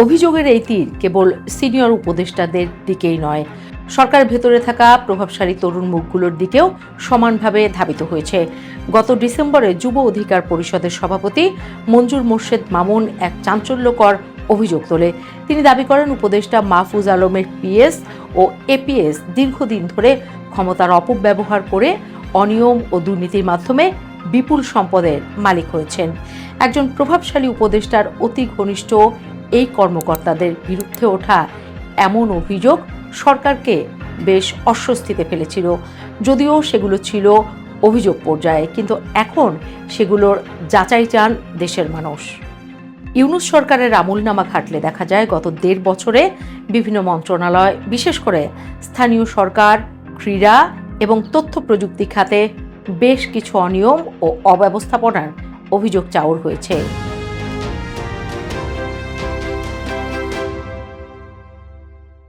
অভিযোগের এই তীর কেবল সিনিয়র উপদেষ্টাদের দিকেই নয়, সরকারের ভেতরে থাকা প্রভাবশালী তরুণ মুখগুলোর দিকেও সমানভাবে ধাবিত হয়েছে। গত ডিসেম্বরে যুব অধিকার পরিষদের সভাপতি মঞ্জুর মোর্শেদ মামুন এক চাঞ্চল্যকর অভিযোগ তোলে। তিনি দাবি করেন, উপদেষ্টা মাহফুজ আলমের পিএস ও এপিএস দীর্ঘদিন ধরে ক্ষমতার অপব্যবহার করে অনিয়ম ও দুর্নীতির মাধ্যমে বিপুল সম্পদের মালিক হয়েছেন। একজন প্রভাবশালী উপদেষ্টার অতি ঘনিষ্ঠ এই কর্মকর্তাদের বিরুদ্ধে ওঠা এমন অভিযোগ সরকারকে বেশ অস্বস্তিতে ফেলেছিল। যদিও সেগুলো ছিল অভিযোগ পর্যায়ে, কিন্তু এখন সেগুলোর যাচাই চান দেশের মানুষ। ইউনূস সরকারের আমলনামা ঘাটলে দেখা যায়, গত ১.৫ বছরে বিভিন্ন মন্ত্রণালয়, বিশেষ করে স্থানীয় সরকার, ক্রীড়া এবং তথ্য প্রযুক্তি খাতে বেশ কিছু অনিয়ম ও অব্যবস্থাপনার অভিযোগ চাউর হয়েছে।